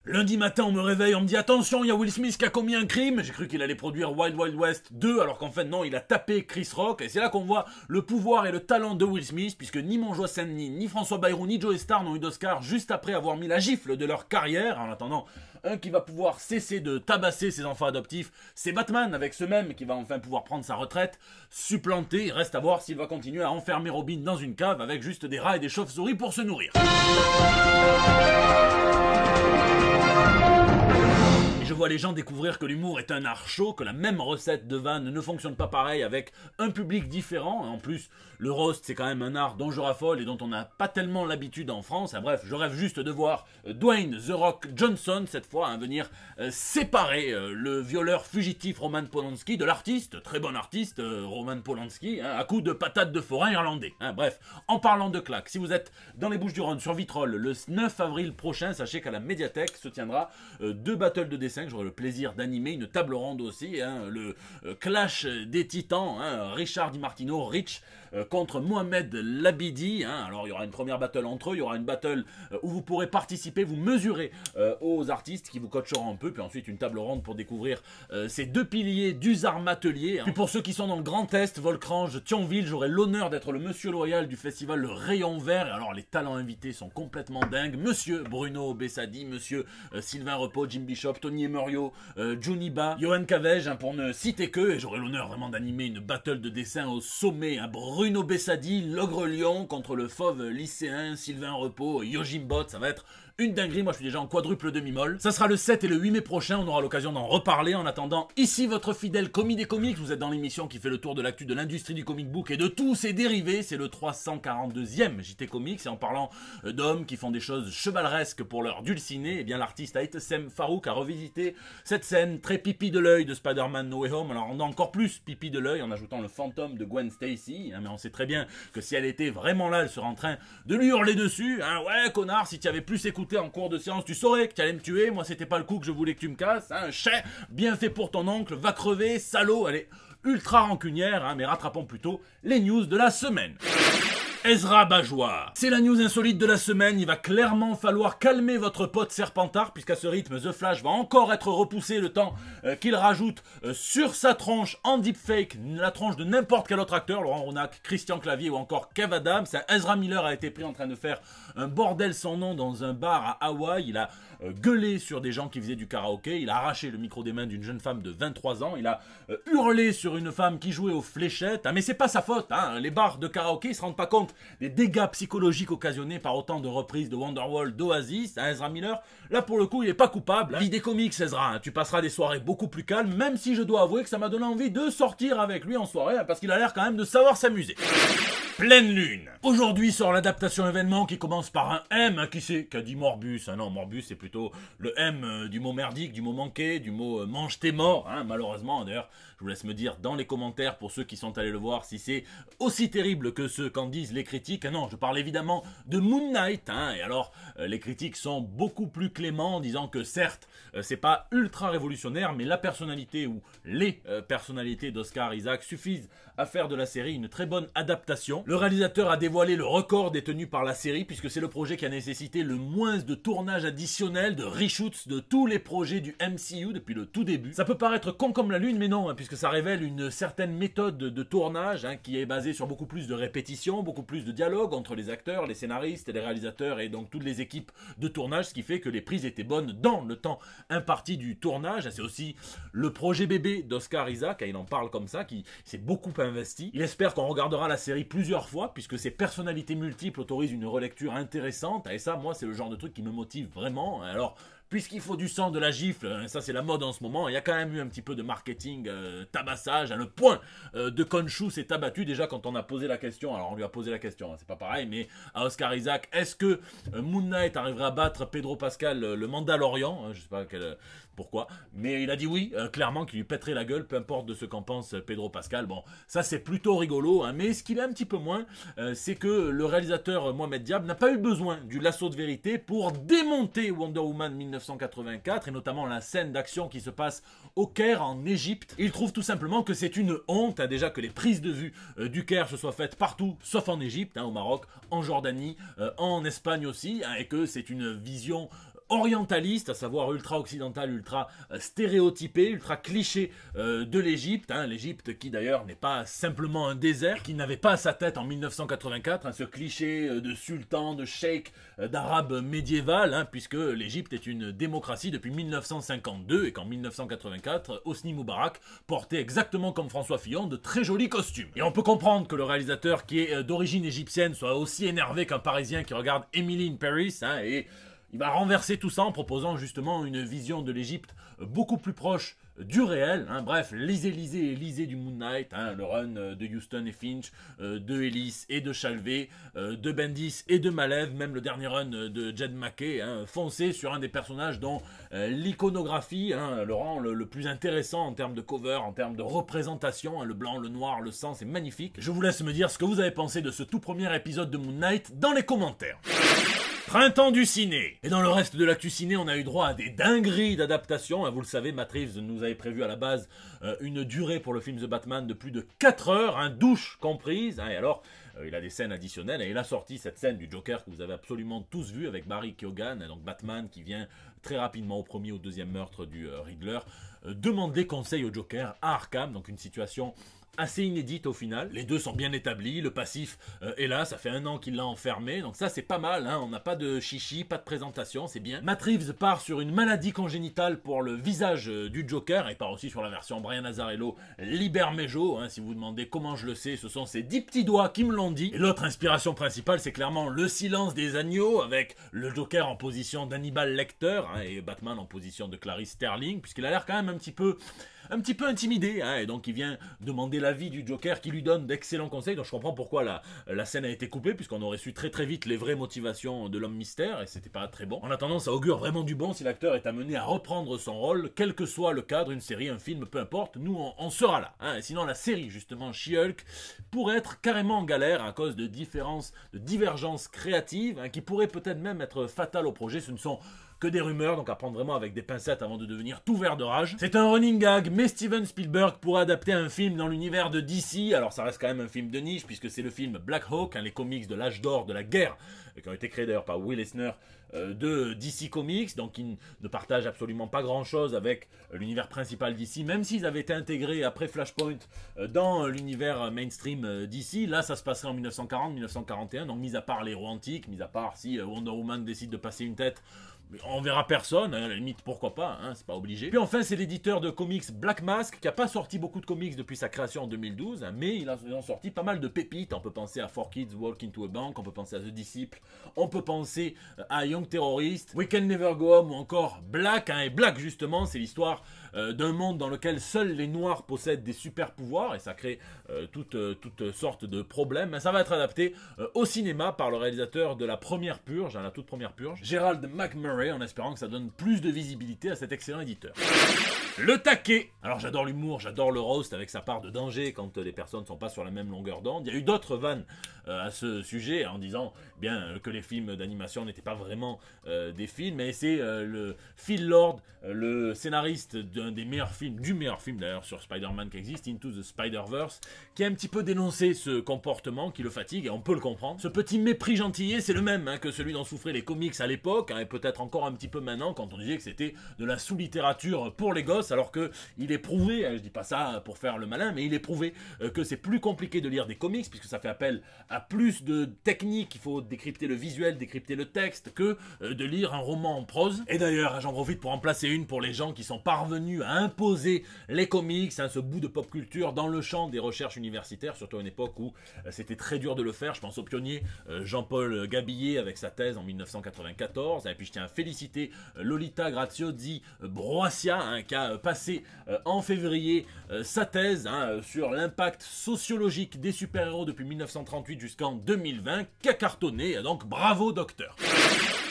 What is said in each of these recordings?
Lundi matin, on me réveille, on me dit attention, il y a Will Smith qui a commis un crime. J'ai cru qu'il allait produire Wild Wild West 2, alors qu'en fait non, il a tapé Chris Rock. Et c'est là qu'on voit le pouvoir et le talent de Will Smith, puisque ni Monjoie Saint-Denis, ni François Bayrou, ni Joe Star n'ont eu d'Oscar juste après avoir mis la gifle de leur carrière. En attendant, un qui va pouvoir cesser de tabasser ses enfants adoptifs, c'est Batman, avec ce même qui va enfin pouvoir prendre sa retraite, supplanté. Il reste à voir s'il va continuer à enfermer Robin dans une cave avec juste des rats et des chauves-souris pour se nourrir. Et je vois les gens découvrir que l'humour est un art chaud, que la même recette de vanne ne fonctionne pas pareil avec un public différent. En plus, le roast, c'est quand même un art dont je raffole et dont on n'a pas tellement l'habitude en France. Bref, je rêve juste de voir Dwayne The Rock Johnson, cette fois, venir séparer le violeur fugitif Roman Polanski de l'artiste, très bon artiste, Roman Polanski, à coups de patates de forain irlandais. Bref, en parlant de claques, si vous êtes dans les Bouches-du-Rhône sur Vitrolles le 9 avril prochain, sachez qu'à la médiathèque se tiendra 2 battles de dessin que j'aurai le plaisir d'animer, une table ronde aussi, le clash des titans, Richard Di Martino, Rich, contre Mohamed Labidi. Alors il y aura une première battle entre eux, il y aura une battle où vous pourrez participer, vous mesurer aux artistes qui vous coacheront un peu, puis ensuite une table ronde pour découvrir ces 2 piliers du Zarmatelier. Puis pour ceux qui sont dans le Grand Est, Volcrange, Thionville, j'aurai l'honneur d'être le monsieur loyal du festival Le Rayon Vert. Et alors les talents invités sont complètement dingues. Monsieur Bruno Bessadi, monsieur Sylvain Repos, Jim Bishop, Tony Emerio, Johnny Ba, Johan Cavege, pour ne citer que. Et j'aurai l'honneur vraiment d'animer une battle de dessin au sommet. Bruno Bessadi, l'ogre lion contre le fauve lycéen Sylvain Repos, Yojimbot. Ça va être une dinguerie, moi je suis déjà en quadruple demi-molle. Ça sera le 7 et le 8 mai prochain, on aura l'occasion d'en reparler. En attendant, ici votre fidèle commis des comics, vous êtes dans l'émission qui fait le tour de l'actu de l'industrie du comic book et de tous ses dérivés. C'est le 342e JT Comics, et en parlant d'hommes qui font des choses chevaleresques pour leur dulciné, eh bien l'artiste Aïtessem Farouk a revisité cette scène très pipi de l'œil de Spider-Man No Way Home. Alors on a encore plus pipi de l'œil en ajoutant le fantôme de Gwen Stacy, mais on sait très bien que si elle était vraiment là, elle serait en train de lui hurler dessus. Ouais connard, si tu avais plus écouté en cours de séance, tu saurais que tu allais me tuer. Moi, c'était pas le coup que je voulais que tu me casses. Chais, bien fait pour ton oncle, va crever, salaud. Elle est ultra rancunière, mais rattrapons plutôt les news de la semaine. Ezra Bajois. C'est la news insolite de la semaine, il va clairement falloir calmer votre pote Serpentard, puisqu'à ce rythme, The Flash va encore être repoussé le temps qu'il rajoute sur sa tronche en deepfake la tronche de n'importe quel autre acteur, Laurent Ronac, Christian Clavier ou encore Kev Adams. Ezra Miller a été pris en train de faire un bordel sans nom dans un bar à Hawaï, il a gueulé sur des gens qui faisaient du karaoké, il a arraché le micro des mains d'une jeune femme de 23 ans, il a hurlé sur une femme qui jouait aux fléchettes, mais c'est pas sa faute, les bars de karaoké ils se rendent pas compte des dégâts psychologiques occasionnés par autant de reprises de Wonderwall, d'Oasis. Ezra Miller, là pour le coup il est pas coupable. Vie des comics Ezra, tu passeras des soirées beaucoup plus calmes, même si je dois avouer que ça m'a donné envie de sortir avec lui en soirée, parce qu'il a l'air quand même de savoir s'amuser. Pleine lune. Aujourd'hui sort l'adaptation événement qui commence par un M. Qui c'est qui a dit Morbus? Non, Morbus c'est plutôt le M du mot merdique, du mot manqué, du mot mange tes morts. Malheureusement, d'ailleurs, je vous laisse me dire dans les commentaires pour ceux qui sont allés le voir si c'est aussi terrible que ce qu'en disent les critiques. Non, je parle évidemment de Moon Knight. Et alors, les critiques sont beaucoup plus cléments en disant que certes, c'est pas ultra révolutionnaire, mais la personnalité ou les personnalités d'Oscar Isaac suffisent à faire de la série une très bonne adaptation. Le réalisateur a dévoilé le record détenu par la série, puisque c'est le projet qui a nécessité le moins de tournage additionnel, de reshoots de tous les projets du MCU depuis le tout début. Ça peut paraître con comme la lune, mais non, puisque ça révèle une certaine méthode de tournage qui est basée sur beaucoup plus de répétitions, beaucoup plus de dialogue entre les acteurs, les scénaristes, les réalisateurs et donc toutes les équipes de tournage, ce qui fait que les prises étaient bonnes dans le temps imparti du tournage. C'est aussi le projet bébé d'Oscar Isaac, il en parle comme ça, qui s'est beaucoup investi. Il espère qu'on regardera la série plusieurs fois, puisque ses personnalités multiples autorisent une relecture intéressante, et ça, moi, c'est le genre de truc qui me motive vraiment. Alors, puisqu'il faut du sang, de la gifle, ça c'est la mode en ce moment, il y a quand même eu un petit peu de marketing, tabassage, le point de Khonshu s'est abattu déjà quand on a posé la question, alors on lui a posé la question, c'est pas pareil, mais à Oscar Isaac, est-ce que Moon Knight arriverait à battre Pedro Pascal, le Mandalorian, je sais pas pourquoi, mais il a dit oui, clairement qu'il lui pèterait la gueule, peu importe de ce qu'en pense Pedro Pascal. Bon, ça c'est plutôt rigolo, mais ce qu'il est un petit peu moins, c'est que le réalisateur Mohamed Diab n'a pas eu besoin du lasso de vérité pour démonter Wonder Woman 1984, et notamment la scène d'action qui se passe au Caire, en Égypte. Il trouve tout simplement que c'est une honte, déjà que les prises de vue du Caire se soient faites partout, sauf en Égypte, au Maroc, en Jordanie, en Espagne aussi, et que c'est une vision orientaliste, à savoir ultra-occidental, ultra-stéréotypé, ultra-cliché de l'Égypte. L'Égypte qui d'ailleurs n'est pas simplement un désert, qui n'avait pas à sa tête en 1984, ce cliché de sultan, de cheikh, d'arabe médiéval, puisque l'Égypte est une démocratie depuis 1952 et qu'en 1984, Hosni Moubarak portait exactement comme François Fillon de très jolis costumes. Et on peut comprendre que le réalisateur qui est d'origine égyptienne soit aussi énervé qu'un Parisien qui regarde Emily in Paris, et il va renverser tout ça en proposant justement une vision de l'Égypte beaucoup plus proche du réel. Bref, lisez du Moon Knight, le run de Huston et Finch, de Ellis et de Chalvet, de Bendis et de Malev, même le dernier run de Jed MacKay, foncez sur un des personnages dont l'iconographie le rend le plus intéressant en termes de cover, en termes de représentation, le blanc, le noir, le sang, c'est magnifique. Je vous laisse me dire ce que vous avez pensé de ce tout premier épisode de Moon Knight dans les commentaires. Printemps du ciné. Et dans le reste de l'actu ciné, on a eu droit à des dingueries d'adaptation. Vous le savez, Matt Reeves nous avait prévu à la base une durée pour le film The Batman de plus de 4 heures, douche comprise. Et alors, il a des scènes additionnelles et il a sorti cette scène du Joker que vous avez absolument tous vu avec Barry Keoghan, donc Batman qui vient très rapidement au premier ou deuxième meurtre du Riddler, demander conseil au Joker à Arkham, donc une situation assez inédite au final. Les deux sont bien établis, le passif est là, ça fait 1 an qu'il l'a enfermé, donc ça c'est pas mal, on n'a pas de chichi, pas de présentation, c'est bien. Matt Reeves part sur une maladie congénitale pour le visage du Joker, et part aussi sur la version Brian Azzarello, Libermejo, si vous vous demandez comment je le sais, ce sont ces 10 petits doigts qui me l'ont dit. Et l'autre inspiration principale, c'est clairement le silence des agneaux, avec le Joker en position d'Hannibal Lecter, et Batman en position de Clarice Sterling, puisqu'il a l'air quand même un petit peu intimidé, et donc il vient demander l'avis du Joker qui lui donne d'excellents conseils. Donc je comprends pourquoi la scène a été coupée, puisqu'on aurait su très vite les vraies motivations de l'homme mystère, et c'était pas très bon. En attendant, ça augure vraiment du bon si l'acteur est amené à reprendre son rôle, quel que soit le cadre, une série, un film, peu importe, nous on sera là. Sinon la série justement She-Hulk pourrait être carrément en galère à cause de divergences créatives, qui pourraient peut-être même être fatales au projet. Ce ne sont que des rumeurs, donc à prendre vraiment avec des pincettes avant de devenir tout vert de rage. C'est un running gag, mais Steven Spielberg pourrait adapter un film dans l'univers de DC, alors ça reste quand même un film de niche, puisque c'est le film Black Hawk, les comics de l'âge d'or de la guerre, qui ont été créés d'ailleurs par Will Eisner, de DC Comics, donc ils ne partagent absolument pas grand chose avec l'univers principal DC, même s'ils avaient été intégrés après Flashpoint dans l'univers mainstream DC. Là ça se passerait en 1940-1941, donc mis à part les héros antiques, mis à part si Wonder Woman décide de passer une tête, on verra personne, à la limite pourquoi pas, c'est pas obligé. Puis enfin c'est l'éditeur de comics Black Mask, qui a pas sorti beaucoup de comics depuis sa création en 2012, mais ils ont sorti pas mal de pépites. On peut penser à 4Kids Walk into a Bank, on peut penser à The Disciple, on peut penser à Young Terrorist, We Can Never Go Home, ou encore Black, et Black justement c'est l'histoire d'un monde dans lequel seuls les noirs possèdent des super pouvoirs, et ça crée toutes sortes de problèmes. Ça va être adapté au cinéma par le réalisateur de la première purge, la toute première purge, Gerald McMurray, en espérant que ça donne plus de visibilité à cet excellent éditeur. Le taquet. Alors j'adore l'humour, j'adore le roast avec sa part de danger quand les personnes ne sont pas sur la même longueur d'onde. Il y a eu d'autres vannes à ce sujet en disant bien que les films d'animation n'étaient pas vraiment des films, mais c'est le Phil Lord, le scénariste d'un des meilleurs films, du meilleur film d'ailleurs sur Spider-Man qui existe, Into the Spider-Verse, qui a un petit peu dénoncé ce comportement qui le fatigue, et on peut le comprendre. Ce petit mépris gentillet, c'est le même que celui dont souffraient les comics à l'époque, et peut-être encore un petit peu maintenant, quand on disait que c'était de la sous-littérature pour les gosses, alors que il est prouvé, je dis pas ça pour faire le malin, mais il est prouvé que c'est plus compliqué de lire des comics, puisque ça fait appel à plus de techniques, il faut décrypter le visuel, décrypter le texte, que de lire un roman en prose. Et d'ailleurs, j'en profite pour en placer une pour les gens qui sont parvenus à imposer les comics, ce bout de pop culture dans le champ des recherches universitaires, surtout à une époque où c'était très dur de le faire. Je pense au pionnier Jean-Paul Gabillet avec sa thèse en 1994, et puis je tiens à féliciter Lolita Graziosi Broassia, qui a passé en février sa thèse sur l'impact sociologique des super-héros depuis 1938 jusqu'en 2020, qui a cartonné, donc bravo docteur.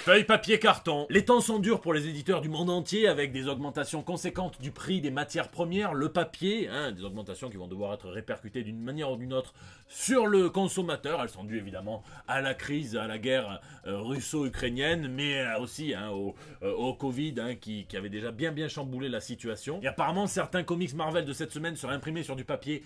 Feuille, papier, carton. Les temps sont durs pour les éditeurs du monde entier, avec des augmentations conséquentes du prix des matières premières, le papier, des augmentations qui vont devoir être répercutées d'une manière ou d'une autre sur le consommateur. Elles sont dues évidemment à la crise, à la guerre russo-ukrainienne, mais aussi au Covid qui avait déjà bien chamboulé la situation. Et apparemment certains comics Marvel de cette semaine seraient imprimés sur du papier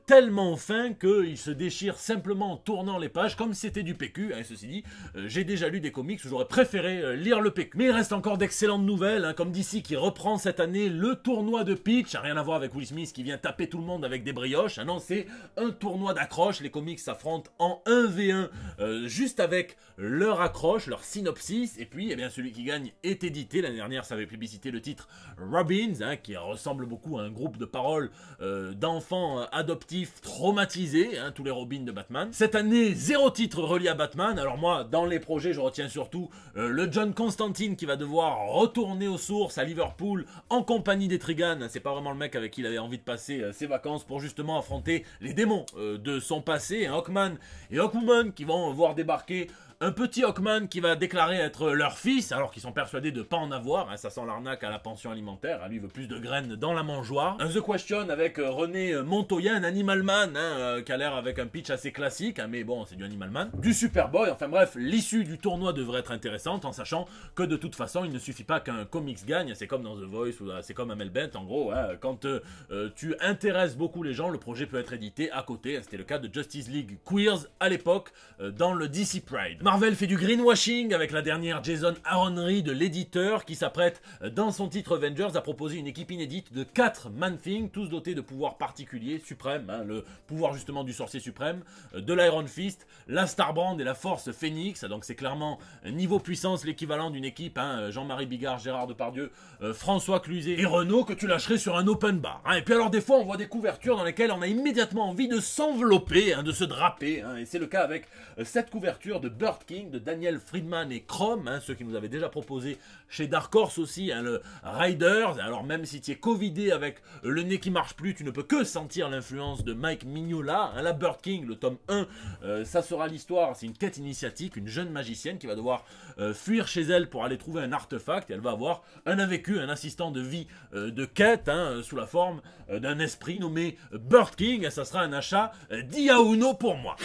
tellement fin qu'ils se déchirent simplement en tournant les pages, comme si c'était du PQ. Ceci dit, j'ai déjà lu des comics où j'aurais préféré préféré lire le PQ. Mais il reste encore d'excellentes nouvelles, comme DC qui reprend cette année le tournoi de pitch. Rien à voir avec Will Smith qui vient taper tout le monde avec des brioches. Non, c'est un tournoi d'accroche. Les comics s'affrontent en 1v1 juste avec leur accroche, leur synopsis. Et puis, eh bien, celui qui gagne est édité. L'année dernière, ça avait publicité le titre Robins, qui ressemble beaucoup à un groupe de paroles d'enfants adoptifs traumatisés, tous les Robins de Batman. Cette année, 0 titre relié à Batman. Alors moi, dans les projets, je retiens surtout le John Constantine qui va devoir retourner aux sources à Liverpool en compagnie d'Etrigan. C'est pas vraiment le mec avec qui il avait envie de passer ses vacances pour justement affronter les démons de son passé. Hawkman et Hawkwoman qui vont voir débarquer un petit Hawkman qui va déclarer être leur fils, alors qu'ils sont persuadés de pas en avoir, ça sent l'arnaque à la pension alimentaire, lui veut plus de graines dans la mangeoire. Un The Question avec René Montoya, un Animal Man, qui a l'air avec un pitch assez classique, mais bon, c'est du Animal Man. Du Superboy, enfin bref, l'issue du tournoi devrait être intéressante, en sachant que de toute façon, il ne suffit pas qu'un comics gagne, c'est comme dans The Voice, ou c'est comme Amel Bent, en gros, quand tu intéresses beaucoup les gens, le projet peut être édité à côté, c'était le cas de Justice League Queers à l'époque, dans le DC Pride. Marvel fait du greenwashing avec la dernière Jason Aaron de l'éditeur qui s'apprête dans son titre Avengers à proposer une équipe inédite de 4 Man-Thing, tous dotés de pouvoirs particuliers, suprêmes, le pouvoir justement du sorcier suprême, de l'Iron Fist, la Starbrand et la Force Phoenix, donc c'est clairement niveau puissance l'équivalent d'une équipe, Jean-Marie Bigard, Gérard Depardieu, François Cluzet et Renaud que tu lâcherais sur un open bar. Et puis alors des fois on voit des couvertures dans lesquelles on a immédiatement envie de s'envelopper, de se draper, et c'est le cas avec cette couverture de Bird King, de Daniel Friedman et Chrome, ceux qui nous avaient déjà proposé chez Dark Horse aussi, le Riders. Alors même si tu es covidé avec le nez qui marche plus, tu ne peux que sentir l'influence de Mike Mignola. La Bird King, le tome 1, ça sera l'histoire, c'est une quête initiatique, une jeune magicienne qui va devoir fuir chez elle pour aller trouver un artefact, et elle va avoir un invécu, un assistant de vie de quête, sous la forme d'un esprit nommé Bird King, et ça sera un achat d'Iauno pour moi.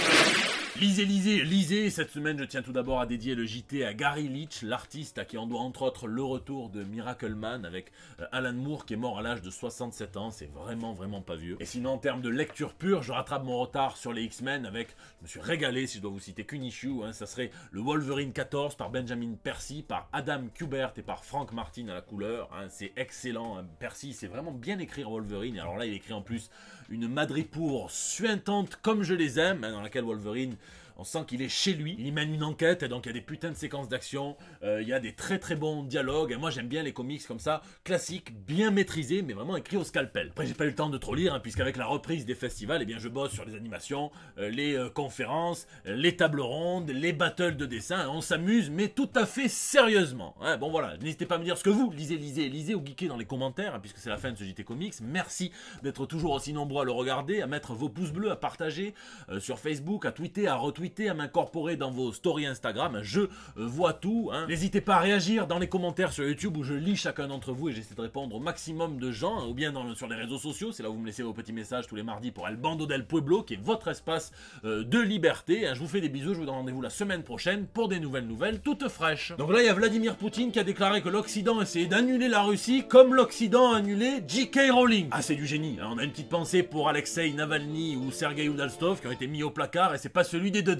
Lisez, cette semaine je tiens tout d'abord à dédier le JT à Gary Leach, l'artiste à qui on doit entre autres le retour de Miracle Man avec Alan Moore qui est mort à l'âge de 67 ans, c'est vraiment pas vieux. Et sinon en termes de lecture pure, je rattrape mon retard sur les X-Men avec, je me suis régalé si je dois vous citer qu'une issue, ça serait le Wolverine 14 par Benjamin Percy, par Adam Kubert et par Frank Martin à la couleur, c'est excellent, Percy c'est vraiment bien écrire Wolverine, et alors là il écrit en plus une madripour suintante comme je les aime, dans laquelle Wolverine, on sent qu'il est chez lui, il y mène une enquête, et donc il y a des putains de séquences d'action, il y a des très bons dialogues, et moi j'aime bien les comics comme ça, classiques, bien maîtrisés, mais vraiment écrits au scalpel. Après j'ai pas eu le temps de trop lire, puisqu'avec la reprise des festivals, je bosse sur les animations, les conférences, les tables rondes, les battles de dessin, on s'amuse, mais tout à fait sérieusement. Bon voilà, n'hésitez pas à me dire ce que vous lisez ou geekez dans les commentaires, puisque c'est la fin de ce JT Comics. Merci d'être toujours aussi nombreux à le regarder, à mettre vos pouces bleus, à partager sur Facebook, à tweeter, à retweeter, à m'incorporer dans vos stories Instagram, je vois tout. N'hésitez pas à réagir dans les commentaires sur YouTube où je lis chacun d'entre vous et j'essaie de répondre au maximum de gens, ou bien sur les réseaux sociaux, c'est là où vous me laissez vos petits messages tous les mardis pour El Bando del Pueblo, qui est votre espace de liberté. Je vous fais des bisous, je vous donne rendez-vous la semaine prochaine pour des nouvelles toutes fraîches. Donc là il y a Vladimir Poutine qui a déclaré que l'Occident essayait d'annuler la Russie comme l'Occident a annulé J.K. Rowling. C'est du génie, on a une petite pensée pour Alexei Navalny ou Sergei Udalstov qui ont été mis au placard, et c'est pas celui des deux